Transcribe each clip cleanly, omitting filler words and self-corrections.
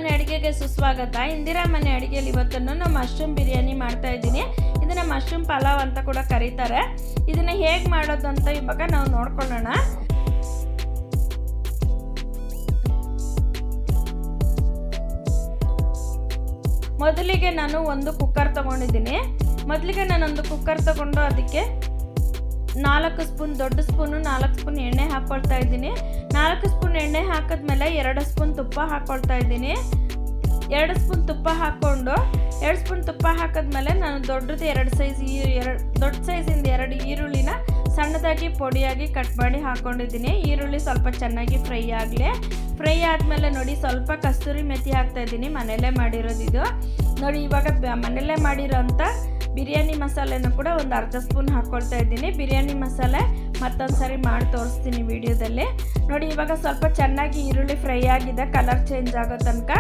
ಮನೆ ಅಡುಗೆಗೆ ಸುಸ್ವಾಗತ. ಇಂದಿರಾ ಮನೆ ಅಡುಗೆಯಲ್ಲಿ ಇವತ್ತು ನಾನು ಮಶ್ರೂಮ್ ಬಿರಿಯಾನಿ ಮಾಡ್ತಾ ಇದ್ದೀನಿ. ಇದನ್ನ ಮಶ್ರೂಮ್ ಪಲಾವ್ ಅಂತ ಕೂಡ ಕರೀತಾರೆ. ಇದನ್ನ ಹೇಗೆ ಮಾಡೋದು ಅಂತ ಇವಾಗ ನಾವು ನೋಡ್ಕೊಳ್ಳೋಣ. ಮೊದಲಿಗೆ ನಾನು ಒಂದು ಕುಕ್ಕರ್ ತಗೊಂಡಿದ್ದೀನಿ. ಕುಕ್ಕರ್ ತಗೊಂಡು ಅದಕ್ಕೆ 4 ಸ್ಪೂನ್ ದೊಡ್ಡ ಸ್ಪೂನು 4 ಸ್ಪೂನ್ ಎಣ್ಣೆ ಹಾಕ್ಕೊಳ್ತಾ ಇದ್ದೀನಿ. 4 ಸ್ಪೂನ್ ಎಣ್ಣೆ ಹಾಕಿದ್ಮೇಲೆ 2 ಸ್ಪೂನ್ ತುಪ್ಪ ಹಾಕ್ಕೊಳ್ತಾ ಇದ್ದೀನಿ. 2 ಸ್ಪೂನ್ ತುಪ್ಪ ಹಾಕ್ಕೊಂಡು 2 ಸ್ಪೂನ್ ತುಪ್ಪ ಹಾಕಿದ್ಮೇಲೆ ನಾನು ದೊಡ್ಡ ಸೈಜಿಂದ 2 ಈರುಳ್ಳಿನ ಸಣ್ಣದಾಗಿ ಪೊಡಿಯಾಗಿ ಕಟ್ ಮಾಡಿ ಹಾಕ್ಕೊಂಡಿದ್ದೀನಿ. ಈರುಳ್ಳಿ ಸ್ವಲ್ಪ ಚೆನ್ನಾಗಿ ಫ್ರೈ ಆದಮೇಲೆ ನೋಡಿ ಸ್ವಲ್ಪ ಕಸ್ತೂರಿ ಮೆಥಿ ಹಾಕ್ತಾ ಇದ್ದೀನಿ. ಮನೆಯಲ್ಲೇ ಮಾಡಿರೋದು ಇದು ನೋಡಿ. ಇವಾಗ ಮನೆಯಲ್ಲೇ ಮಾಡಿರೋಂಥ ಬಿರಿಯಾನಿ ಮಸಾಲೆನೂ ಕೂಡ ಒಂದು ಅರ್ಧ ಸ್ಪೂನ್ ಹಾಕ್ಕೊಳ್ತಾ ಇದ್ದೀನಿ. ಬಿರಿಯಾನಿ ಮಸಾಲೆ ಮತ್ತೊಂದು ಸರಿ ಮಾಡಿ ತೋರಿಸ್ತೀನಿ ವಿಡಿಯೋದಲ್ಲಿ ನೋಡಿ. ಇವಾಗ ಸ್ವಲ್ಪ ಚೆನ್ನಾಗಿ ಈರುಳ್ಳಿ ಫ್ರೈ ಆಗಿದೆ, ಕಲರ್ ಚೇಂಜ್ ಆಗೋ ತನಕ.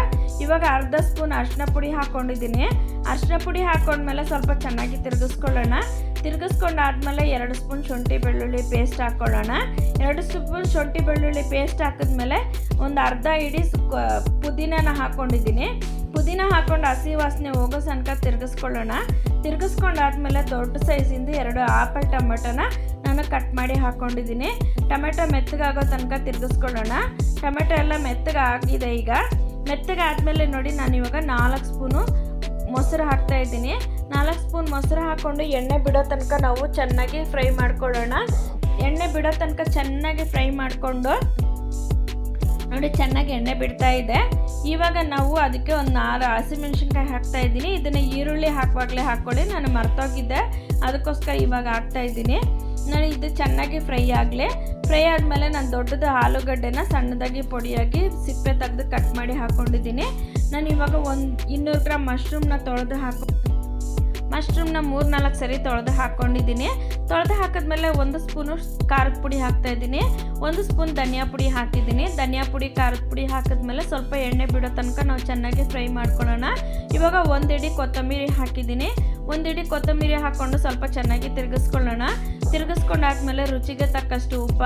ಇವಾಗ ಅರ್ಧ ಸ್ಪೂನ್ ಅರಿಶಿನ ಪುಡಿ ಹಾಕ್ಕೊಂಡಿದ್ದೀನಿ. ಅರಿಶಿನ ಪುಡಿ ಹಾಕ್ಕೊಂಡ್ಮೇಲೆ ಸ್ವಲ್ಪ ಚೆನ್ನಾಗಿ ತಿರುಗಿಸ್ಕೊಂಡಾದ್ಮೇಲೆ 2 ಸ್ಪೂನ್ ಶುಂಠಿ ಬೆಳ್ಳುಳ್ಳಿ ಪೇಸ್ಟ್ ಹಾಕ್ಕೊಳ್ಳೋಣ. 2 ಸ್ಪೂನ್ ಶುಂಠಿ ಬೆಳ್ಳುಳ್ಳಿ ಪೇಸ್ಟ್ ಹಾಕಿದ್ಮೇಲೆ ಒಂದು ಅರ್ಧ ಇಡೀ ಪುದೀನ ಹಾಕ್ಕೊಂಡಿದ್ದೀನಿ. ಪುದೀನ ಹಾಕ್ಕೊಂಡು ಹಸಿ ವಾಸನೆ ಹೋಗೋ ತನಕ ತಿರುಗಿಸ್ಕೊಂಡಾದ್ಮೇಲೆ ದೊಡ್ಡ ಸೈಜಿಂದ 2 ಆಪಲ್ ಟೊಮೆಟೊನ ನಾನು ಕಟ್ ಮಾಡಿ ಹಾಕ್ಕೊಂಡಿದ್ದೀನಿ. ಟೊಮೆಟೊ ಮೆತ್ತಗಾಗೋ ತನಕ ತಿರುಗಿಸ್ಕೊಳ್ಳೋಣ. ಟೊಮೆಟೊ ಎಲ್ಲ ಮೆತ್ತಗಾಗಿದೆ. ಈಗ ಮೆತ್ತಗಾದ್ಮೇಲೆ ನೋಡಿ ನಾನು ಇವಾಗ 4 ಸ್ಪೂನು ಮೊಸರು ಹಾಕ್ತಾ ಇದ್ದೀನಿ. 4 ಸ್ಪೂನ್ ಮೊಸರು ಹಾಕ್ಕೊಂಡು ಎಣ್ಣೆ ಬಿಡೋ ತನಕ ನಾವು ಚೆನ್ನಾಗಿ ಫ್ರೈ ಮಾಡ್ಕೊಳ್ಳೋಣ. ಎಣ್ಣೆ ಬಿಡೋ ತನಕ ಚೆನ್ನಾಗಿ ಫ್ರೈ ಮಾಡಿಕೊಂಡು ನೋಡಿ ಚೆನ್ನಾಗಿ ಎಣ್ಣೆ ಬಿಡ್ತಾ ಇದೆ. ಇವಾಗ ನಾವು ಅದಕ್ಕೆ ಒಂದು 4 ಹಸಿಮೆಣ್ಸಿನ್ಕಾಯಿ ಹಾಕ್ತಾ ಇದ್ದೀನಿ. ಇದನ್ನು ಈರುಳ್ಳಿ ಹಾಕುವಾಗಲೇ ಹಾಕ್ಕೊಳ್ಳಿ, ನಾನು ಮರ್ತೋಗಿದ್ದೆ, ಅದಕ್ಕೋಸ್ಕರ ಇವಾಗ ಹಾಕ್ತಾ ಇದ್ದೀನಿ. ನಾನು ಇದು ಚೆನ್ನಾಗಿ ಫ್ರೈ ಆದಮೇಲೆ ನಾನು ದೊಡ್ಡದು ಆಲೂಗಡ್ಡೆನ ಸಣ್ಣದಾಗಿ ಪೊಡಿಯಾಗಿ ಸಿಪ್ಪೆ ತೆಗೆದು ಕಟ್ ಮಾಡಿ ಹಾಕ್ಕೊಂಡಿದ್ದೀನಿ. ನಾನು ಇವಾಗ 200 ಗ್ರಾಮ್ ಮಶ್ರೂಮ್ನ 3-4 ಸರಿ ತೊಳೆದು ಹಾಕ್ಕೊಂಡಿದ್ದೀನಿ. ತೊಳೆದು ಹಾಕಿದ್ಮೇಲೆ 1 ಸ್ಪೂನು ಖಾರದ ಪುಡಿ ಹಾಕ್ತಾ ಇದ್ದೀನಿ. 1 ಸ್ಪೂನ್ ಧನಿಯಾ ಪುಡಿ ಹಾಕಿದ್ದೀನಿ. ಧನಿಯಾ ಪುಡಿ ಖಾರದ ಪುಡಿ ಹಾಕಿದ್ಮೇಲೆ ಸ್ವಲ್ಪ ಎಣ್ಣೆ ಬಿಡೋ ತನಕ ನಾವು ಚೆನ್ನಾಗಿ ಫ್ರೈ ಮಾಡ್ಕೊಳ್ಳೋಣ. ಇವಾಗ 1 ಇಡಿ ಕೊತ್ತಂಬರಿ ಹಾಕಿದ್ದೀನಿ. 1 ಇಡಿ ಕೊತ್ತಂಬರಿ ಹಾಕ್ಕೊಂಡು ಸ್ವಲ್ಪ ಚೆನ್ನಾಗಿ ತಿರುಗಿಸ್ಕೊಂಡಾದ್ಮೇಲೆ ರುಚಿಗೆ ತಕ್ಕಷ್ಟು ಉಪ್ಪು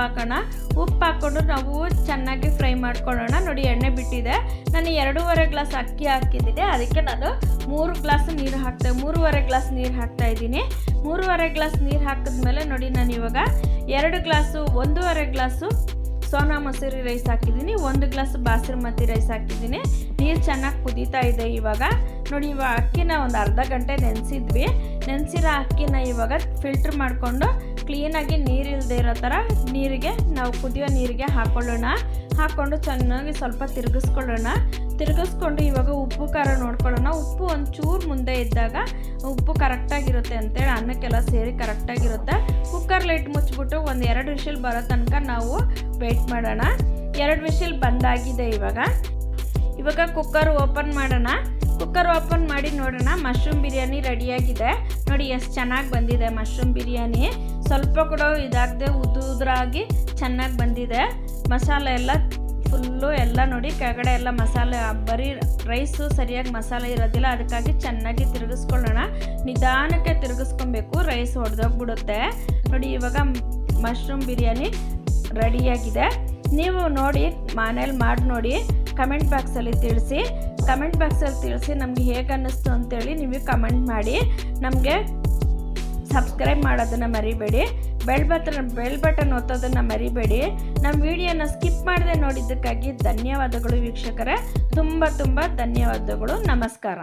ಹಾಕ್ಕೊಂಡು ನಾವು ಚೆನ್ನಾಗಿ ಫ್ರೈ ಮಾಡ್ಕೊಳ್ಳೋಣ. ನೋಡಿ ಎಣ್ಣೆ ಬಿಟ್ಟಿದೆ. ನಾನು 2.5 ಗ್ಲಾಸ್ ಅಕ್ಕಿ ಹಾಕಿದ್ದೀನಿ. ಅದಕ್ಕೆ ನಾನು 3 ಗ್ಲಾಸ್ ನೀರು 3.5 ಗ್ಲಾಸ್ ನೀರು ಹಾಕ್ತಾ ಇದ್ದೀನಿ. 3.5 ಗ್ಲಾಸ್ ನೀರು ಹಾಕಿದ್ಮೇಲೆ ನೋಡಿ ನಾನು ಇವಾಗ 1.5 ಗ್ಲಾಸು ಸೋನಾ ಮಸೂರಿ ರೈಸ್ ಹಾಕಿದ್ದೀನಿ. 1 ಗ್ಲಾಸ್ ಬಾಸುಮತಿ ರೈಸ್ ಹಾಕಿದ್ದೀನಿ. ನೀರು ಚೆನ್ನಾಗಿ ಕುದೀತಾ ಇದೆ. ಇವಾಗ ನೋಡಿ ಇವಾಗ ಅಕ್ಕಿನ ಒಂದು ಅರ್ಧ ಗಂಟೆ ನೆನೆಸಿರೋ ಅಕ್ಕಿನ ಇವಾಗ ಫಿಲ್ಟ್ರ್ ಮಾಡಿಕೊಂಡು ಕ್ಲೀನಾಗಿ ನೀರಿಲ್ಲದೆ ಇರೋ ಥರ ನಾವು ಕುದಿಯೋ ನೀರಿಗೆ ಹಾಕ್ಕೊಂಡು ಚೆನ್ನಾಗಿ ಸ್ವಲ್ಪ ತಿರುಗಿಸ್ಕೊಂಡು ಇವಾಗ ಉಪ್ಪು ಖಾರ ನೋಡ್ಕೊಳ್ಳೋಣ. ಉಪ್ಪು ಒಂಚೂರು ಮುಂದೆ ಇದ್ದಾಗ ಉಪ್ಪು ಕರೆಕ್ಟಾಗಿರುತ್ತೆ ಅಂತೇಳಿ ಅನ್ನಕ್ಕೆಲ್ಲ ಸೇರಿ ಕರೆಕ್ಟಾಗಿರುತ್ತೆ. ಕುಕ್ಕರ್ ಲೈಟ್ ಮುಚ್ಚಿಬಿಟ್ಟು ಒಂದು 2 ವಿಷಿಲ್ ಬರೋ ತನಕ ನಾವು ವೆಯ್ಟ್ ಮಾಡೋಣ. 2 ವಿಷಿಲ್ ಬಂದಾಗಿದೆ. ಇವಾಗ ಕುಕ್ಕರ್ ಓಪನ್ ಮಾಡೋಣ. ಕುಕ್ಕರ್ ಓಪನ್ ಮಾಡಿ ನೋಡೋಣ. ಮಶ್ರೂಮ್ ಬಿರಿಯಾನಿ ರೆಡಿಯಾಗಿದೆ. ನೋಡಿ ಎಷ್ಟು ಚೆನ್ನಾಗಿ ಬಂದಿದೆ ಮಶ್ರೂಮ್ ಬಿರಿಯಾನಿ. ಸ್ವಲ್ಪ ಕೂಡ ಇದಾಗದೆ ಉದುರಾಗಿ ಚೆನ್ನಾಗಿ ಬಂದಿದೆ. ಮಸಾಲೆ ಎಲ್ಲ ಫುಲ್ಲು ಎಲ್ಲ ನೋಡಿ ಕೆಳಗಡೆ ಎಲ್ಲ ಮಸಾಲೆ, ಬರೀ ರೈಸು ಸರಿಯಾಗಿ ಮಸಾಲೆ ಇರೋದಿಲ್ಲ. ಅದಕ್ಕಾಗಿ ಚೆನ್ನಾಗಿ ತಿರುಗಿಸ್ಕೊಳ್ಳೋಣ. ನಿಧಾನಕ್ಕೆ ತಿರುಗಿಸ್ಕೊಬೇಕು, ರೈಸ್ ಹೊಡೆದೋಗ್ಬಿಡುತ್ತೆ. ನೋಡಿ ಇವಾಗ ಮಶ್ರೂಮ್ ಬಿರಿಯಾನಿ ರೆಡಿಯಾಗಿದೆ. ನೀವು ನೋಡಿ ಮನೇಲಿ ಮಾಡಿ ನೋಡಿ, ಕಮೆಂಟ್ ಬಾಕ್ಸಲ್ಲಿ ತಿಳಿಸಿ ನಮಗೆ ಹೇಗೆ ಅನ್ನಿಸ್ತು ಅಂತೇಳಿ ನೀವು ಕಮೆಂಟ್ ಮಾಡಿ. ನಮಗೆ ಸಬ್ಸ್ಕ್ರೈಬ್ ಮಾಡೋದನ್ನು ಮರಿಬೇಡಿ. ಬೆಲ್ ಬಟನ್ ಒತ್ತೋದನ್ನು ಮರಿಬೇಡಿ. ನಮ್ಮ ವಿಡಿಯೋನ ಸ್ಕಿಪ್ ಮಾಡದೆ ನೋಡಿದ್ದಕ್ಕಾಗಿ ಧನ್ಯವಾದಗಳು ವೀಕ್ಷಕರೇ. ತುಂಬ ಧನ್ಯವಾದಗಳು. ನಮಸ್ಕಾರ.